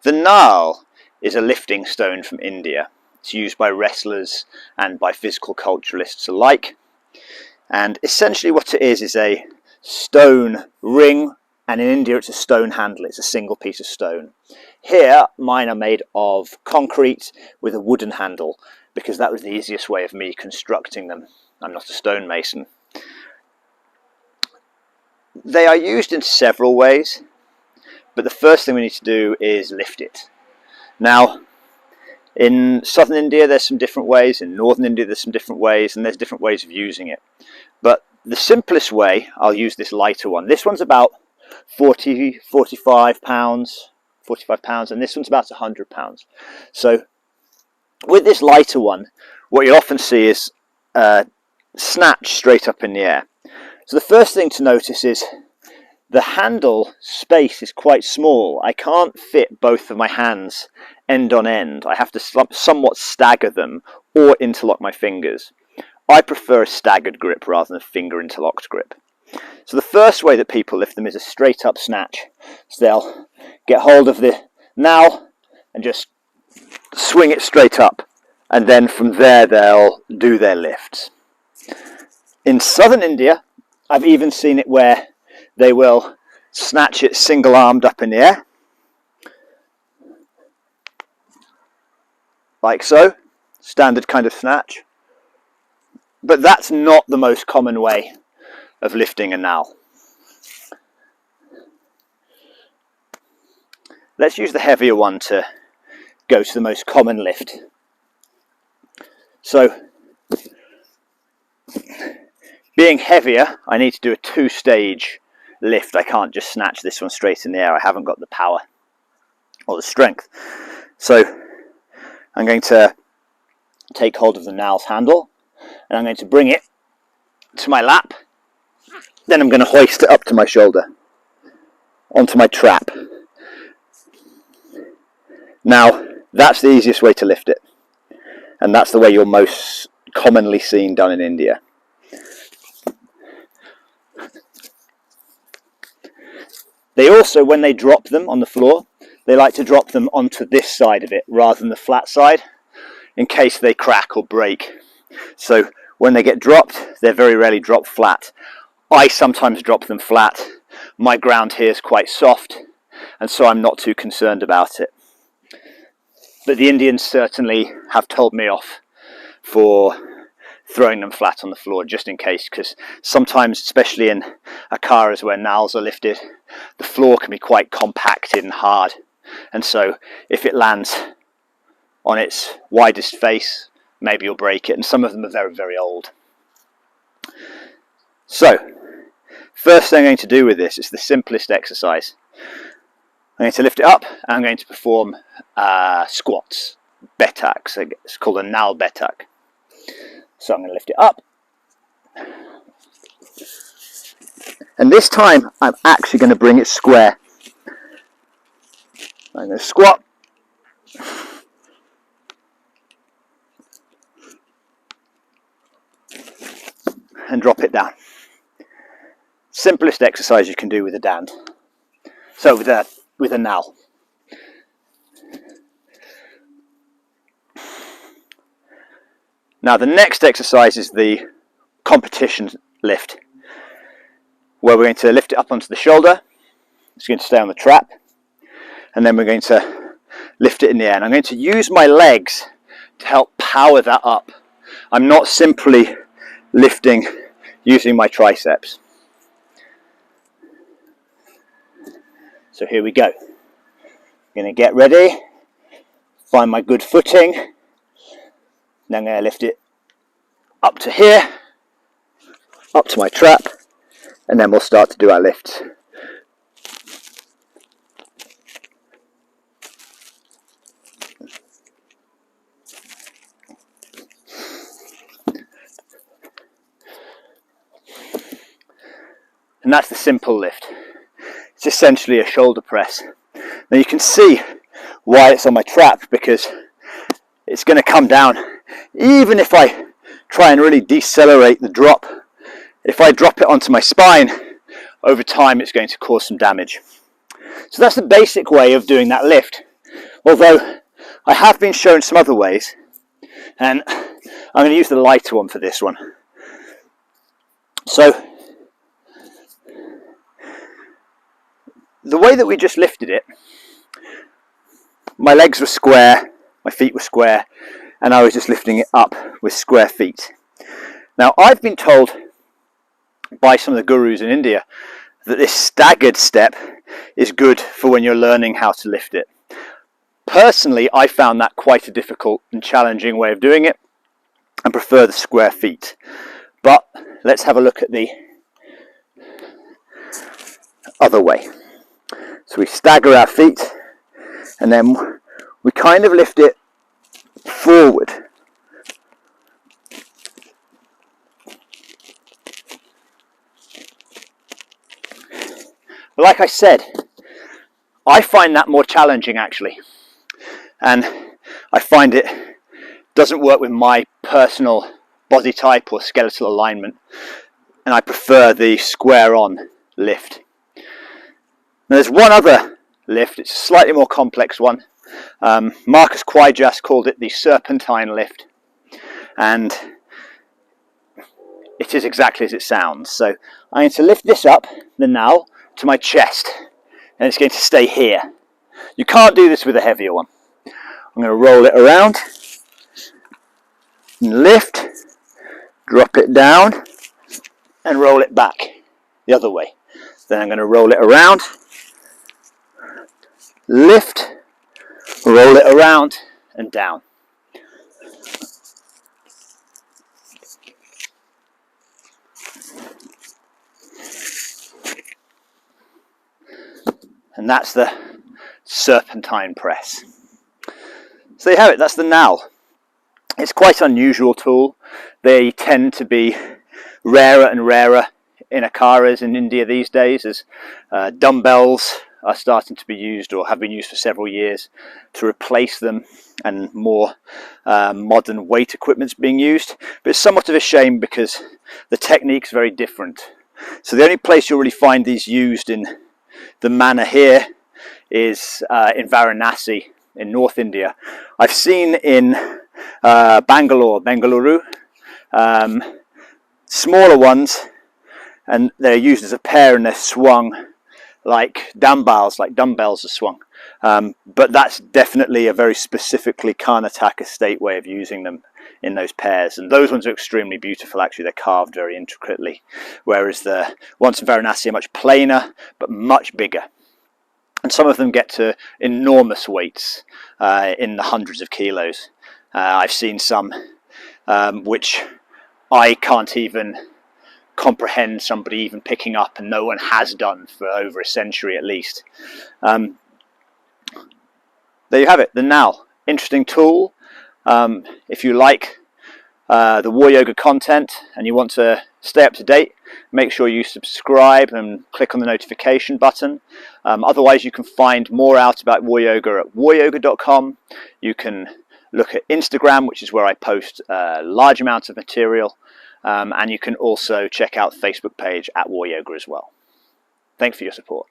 The Nal is a lifting stone from India. It's used by wrestlers and by physical culturalists alike. And essentially what it is a stone ring, and in India it's a stone handle. It's a single piece of stone. Here mine are made of concrete with a wooden handle, because that was the easiest way of me constructing them. I'm not a stonemason. They are used in several ways, but the first thing we need to do is lift it. Now, in southern India there's some different ways, in northern India there's some different ways, and there's different ways of using it. But the simplest way, I'll use this lighter one. This one's about 45 pounds, and this one's about 100 pounds. So with this lighter one, what you'll often see is snatch straight up in the air. So the first thing to notice is the handle space is quite small. I can't fit both of my hands end on end. I have to somewhat stagger them or interlock my fingers. I prefer a staggered grip rather than a finger interlocked grip. So the first way that people lift them is a straight up snatch. So they'll get hold of the nail and just swing it straight up, and then from there they'll do their lifts. In southern India, I've even seen it where they will snatch it single armed up in the air, like so, standard kind of snatch. But that's not the most common way of lifting a nail. Let's use the heavier one to go to the most common lift. So, being heavier, I need to do a two-stage lift. I can't just snatch this one straight in the air. I haven't got the power or the strength. So I'm going to take hold of the nail's handle, and I'm going to bring it to my lap. Then I'm going to hoist it up to my shoulder, onto my trap. Now, that's the easiest way to lift it, and that's the way you're most commonly seen done in India. They also, when they drop them on the floor, they like to drop them onto this side of it rather than the flat side, in case they crack or break. So when they get dropped, they're very rarely dropped flat. I sometimes drop them flat. My ground here is quite soft, and so I'm not too concerned about it. But the Indians certainly have told me off for throwing them flat on the floor, just in case, because sometimes, especially in akharas where nails are lifted, the floor can be quite compacted and hard, and so if it lands on its widest face, maybe you'll break it, and some of them are very, very old. So, first thing I'm going to do with this is the simplest exercise. I'm going to lift it up, and I'm going to perform squats, betaks. It's called a nail betak. So I'm going to lift it up, and this time I'm actually going to bring it square. I'm going to squat, and drop it down. Simplest exercise you can do with a dand. So with a nail. Now the next exercise is the competition lift, where we're going to lift it up onto the shoulder. It's going to stay on the trap, and then we're going to lift it in the air. And I'm going to use my legs to help power that up. I'm not simply lifting using my triceps. So here we go. I'm going to get ready, find my good footing. Then I'm going to lift it up to here, up to my trap, and then we'll start to do our lifts. And that's the simple lift. It's essentially a shoulder press. Now you can see why it's on my trap, because it's going to come down. Even if I try and really decelerate the drop, if I drop it onto my spine, over time it's going to cause some damage. So that's the basic way of doing that lift. Although I have been shown some other ways, and I'm going to use the lighter one for this one. So the way that we just lifted it, my legs were square, my feet were square, and I was just lifting it up with square feet. Now, I've been told by some of the gurus in India that this staggered step is good for when you're learning how to lift it. Personally, I found that quite a difficult and challenging way of doing it and prefer the square feet. But let's have a look at the other way. So we stagger our feet and then we kind of lift it forward. But like I said, I find that more challenging actually, and I find it doesn't work with my personal body type or skeletal alignment, and I prefer the square on lift. Now, there's one other lift, it's a slightly more complex one. Marcus Quijas called it the serpentine lift, and it is exactly as it sounds. So I'm going to lift this up, the now, to my chest, and it's going to stay here. You can't do this with a heavier one. I'm going to roll it around, and lift, drop it down, and roll it back the other way. Then I'm going to roll it around, lift, roll it around and down. And that's the serpentine press. So there you have it, that's the now. It's quite an unusual tool. They tend to be rarer and rarer in Akharas in India these days, as dumbbells are starting to be used or have been used for several years to replace them, and more modern weight equipment's being used. But it's somewhat of a shame because the technique's very different. So the only place you'll really find these used in the manner here is in Varanasi in North India. I've seen in Bengaluru, smaller ones, and they're used as a pair and they're swung like dumbbells are swung. But that's definitely a very specifically Karnataka state way of using them in those pairs, and those ones are extremely beautiful actually. They're carved very intricately, whereas the ones in Varanasi are much plainer but much bigger, and some of them get to enormous weights in the hundreds of kilos. I've seen some which I can't even comprehend somebody even picking up, and no one has done for over a century at least. There you have it, the now. Interesting tool. If you like the WarYoga content and you want to stay up to date, make sure you subscribe and click on the notification button. Otherwise, you can find more out about WarYoga at waryoga.com. You can look at Instagram, which is where I post large amounts of material, and you can also check out the Facebook page at WarYoga as well. Thanks for your support.